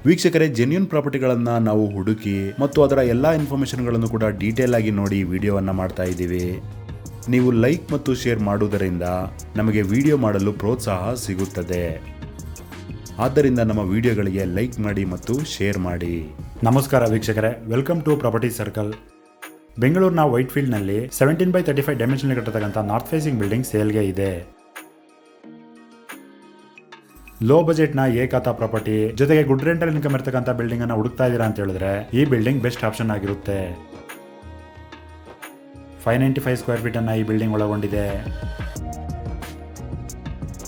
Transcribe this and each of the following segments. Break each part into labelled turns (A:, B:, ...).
A: ವೀಕ್ಷಕರೇ, ಜೆನ್ಯೂನ್ ಪ್ರಾಪರ್ಟಿಗಳನ್ನು ನಾವು ಹುಡುಕಿ ಮತ್ತು ಅದರ ಎಲ್ಲ ಇನ್ಫಾರ್ಮೇಷನ್ಗಳನ್ನು ಕೂಡ ಡೀಟೇಲ್ ಆಗಿ ನೋಡಿ ವಿಡಿಯೋವನ್ನು ಮಾಡ್ತಾ ಇದ್ದೀವಿ. ನೀವು ಲೈಕ್ ಮತ್ತು ಶೇರ್ ಮಾಡುವುದರಿಂದ ನಮಗೆ ವಿಡಿಯೋ ಮಾಡಲು ಪ್ರೋತ್ಸಾಹ ಸಿಗುತ್ತದೆ. ಆದ್ದರಿಂದ ನಮ್ಮ ವಿಡಿಯೋಗಳಿಗೆ ಲೈಕ್ ಮಾಡಿ ಮತ್ತು ಶೇರ್ ಮಾಡಿ.
B: ನಮಸ್ಕಾರ ವೀಕ್ಷಕರೇ, ವೆಲ್ಕಮ್ ಟು ಪ್ರಾಪರ್ಟಿ ಸರ್ಕಲ್. ಬೆಂಗಳೂರಿನ ವೈಟ್ಫೀಲ್ಡ್ನಲ್ಲಿ 17x35 ಡೈಮೆನ್ಷನ್ ಕಟ್ಟತಕ್ಕಂಥ ನಾರ್ತ್ ಫೇಸಿಂಗ್ ಬಿಲ್ಡಿಂಗ್ ಸೇಲ್ಗೆ ಇದೆ. ಲೋ ಬಜೆಟ್ನ ಏಕಾತ ಪ್ರಾಪರ್ಟಿ ಜೊತೆಗೆ ಗುಡ್ ರೆಂಟಲ್ ಇನ್ಕಮ್ ಇರತಕ್ಕಂಥ ಬಿಲ್ಡಿಂಗ್ ಅನ್ನು ಹುಡುಕ್ತಾ ಇದ್ದೀರಾ ಅಂತ ಹೇಳಿದ್ರೆ ಈ ಬಿಲ್ಡಿಂಗ್ ಬೆಸ್ಟ್ ಆಪ್ಷನ್ ಆಗಿರುತ್ತೆ. 595 ಸ್ಕ್ವೇರ್ ಫೀಟ್ ಅನ್ನ ಈ ಬಿಲ್ಡಿಂಗ್ ಒಳಗೊಂಡಿದೆ.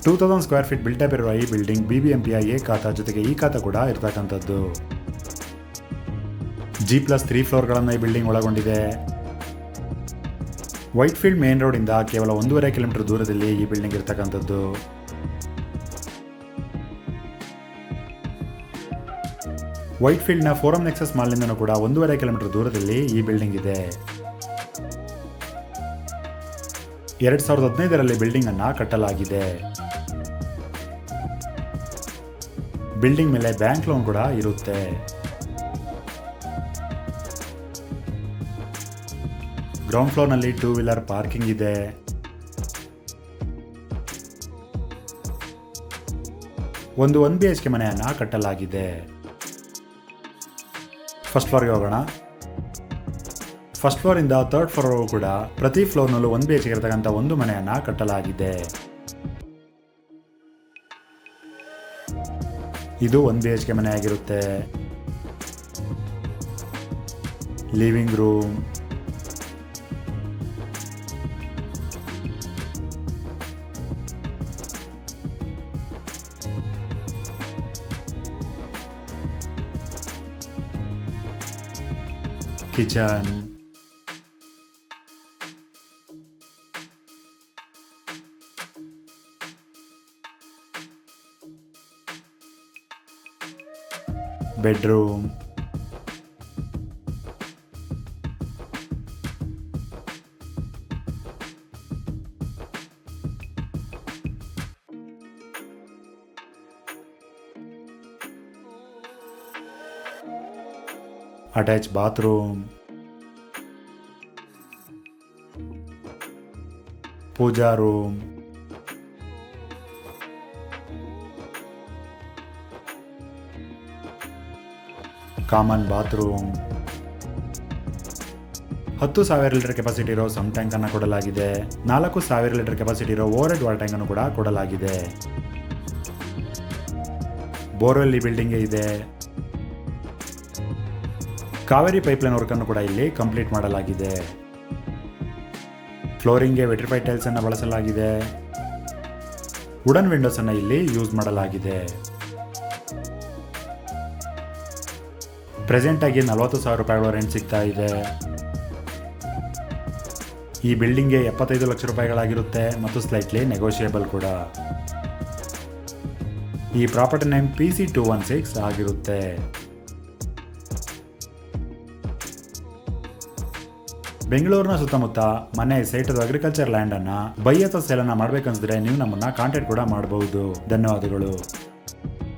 B: 2000 ಸ್ಕ್ವೇರ್ ಫೀಟ್ ಬಿಲ್ಟಪ್ ಇರುವ ಈ ಬಿಲ್ಡಿಂಗ್ BBMPಯ ಎ ಖಾತಾ ಜೊತೆಗೆ ಈ ಖಾತಾ ಕೂಡ ಇರತಕ್ಕಂಥದ್ದು. G+3 ಫ್ಲೋರ್ಗಳನ್ನು ಈ ಬಿಲ್ಡಿಂಗ್ ಒಳಗೊಂಡಿದೆ. ವೈಟ್ಫೀಲ್ಡ್ ಮೇನ್ ರೋಡ್ ಇಂದ ಕೇವಲ 1.5 ಕಿಲೋಮೀಟರ್ ದೂರದಲ್ಲಿ ಈ ಬಿಲ್ಡಿಂಗ್ ಇರತಕ್ಕಂಥದ್ದು. ವೈಟ್ಫೀಲ್ಡ್ನ ಫೋರಂ ನೆಕ್ಸಸ್ ಮಾಲ್ನಿಂದನೂ ಕೂಡ 1.5 ಕಿಲೋಮೀಟರ್ ದೂರದಲ್ಲಿ ಈ ಬಿಲ್ಡಿಂಗ್ ಇದೆ. 2015ರಲ್ಲಿ ಬಿಲ್ಡಿಂಗ್ ಅನ್ನ ಕಟ್ಟಲಾಗಿದೆ. ಬಿಲ್ಡಿಂಗ್ ಮೇಲೆ ಬ್ಯಾಂಕ್ ಲೋನ್ ಕೂಡ ಇರುತ್ತೆ. ಗ್ರೌಂಡ್ ಫ್ಲೋರ್ ನಲ್ಲಿ 2 ವೀಲರ್ ಪಾರ್ಕಿಂಗ್ ಇದೆ. ಒಂದು 1 BHK ಮನೆಯನ್ನ ಕಟ್ಟಲಾಗಿದೆ. ಫಸ್ಟ್ ಫ್ಲೋರ್ಗೆ ಹೋಗೋಣ. ಫಸ್ಟ್ ಫ್ಲೋರ್ ಇಂದ 3rd ಫ್ಲೋರ್ ಕೂಡ ಪ್ರತಿ ಫ್ಲೋರ್ನಲ್ಲೂ 1 BHK ಇರತಕ್ಕಂಥ ಒಂದು ಮನೆಯನ್ನ ಕಟ್ಟಲಾಗಿದೆ. ಇದು 1 BHK ಮನೆ ಆಗಿರುತ್ತೆ. Living room, kitchen, bedroom, attach bathroom, pooja room, common bathroom, 10,000 litre capacity ಇರೋ ಸಮ್ ಟ್ಯಾಂಕ್ ಅನ್ನು ಕೊಡಲಾಗಿದೆ. 4,000 ಲೀಟರ್ ಕೆಪಾಸಿಟಿ ಇರೋ ಓವರ್ ಹೆಡ್ ವಾಟರ್ ಟ್ಯಾಂಕ್ ಅನ್ನು ಕೂಡ ಕೊಡಲಾಗಿದೆ. ಬೋರ್ವೆಲ್ ಈ ಬಿಲ್ಡಿಂಗ್ ಇದೆ. ಕಾವೇರಿ ಪೈಪ್ಲೈನ್ ವರ್ಕ್ ಅನ್ನು ಕೂಡ ಇಲ್ಲಿ ಕಂಪ್ಲೀಟ್ ಮಾಡಲಾಗಿದೆ. ಫ್ಲೋರಿಂಗ್ಗೆ ವೆಟ್ರಿಫೈಡ್ ಟೈಲ್ಸ್ ಅನ್ನು ಬಳಸಲಾಗಿದೆ. ವುಡನ್ ವಿಂಡೋಸ್ ಅನ್ನು ಇಲ್ಲಿ ಯೂಸ್ ಮಾಡಲಾಗಿದೆ. ಪ್ರೆಸೆಂಟ್ ಆಗಿ 40,000 ರೂಪಾಯಿಗಳ ರೆಂಟ್ ಸಿಗ್ತಾ ಇದೆ. ಈ ಬಿಲ್ಡಿಂಗ್ಗೆ 75 ಲಕ್ಷ ರೂಪಾಯಿಗಳಾಗಿರುತ್ತೆ ಮತ್ತು ಸ್ಲೈಟ್ಲಿ ನೆಗೋಷಿಯೇಬಲ್ ಕೂಡ. ಈ ಪ್ರಾಪರ್ಟಿ ನೇಮ್ PC216 ಆಗಿರುತ್ತೆ. ಬೆಂಗಳೂರಿನ ಸುತ್ತಮುತ್ತ ಮನೆ, ಸೈಟ್ ಅಥವಾ ಅಗ್ರಿಕಲ್ಚರ್ ಲ್ಯಾಂಡ್ ಅನ್ನ ಬೈ ಅಥವಾ ಸೇಲ್ ಅನ್ನ ಮಾಡ್ಬೇಕನ್ಸಿದ್ರೆ ನೀವು ನಮ್ಮನ್ನ ಕಾಂಟ್ಯಾಕ್ಟ್ ಕೂಡ ಮಾಡಬಹುದು. ಧನ್ಯವಾದಗಳು.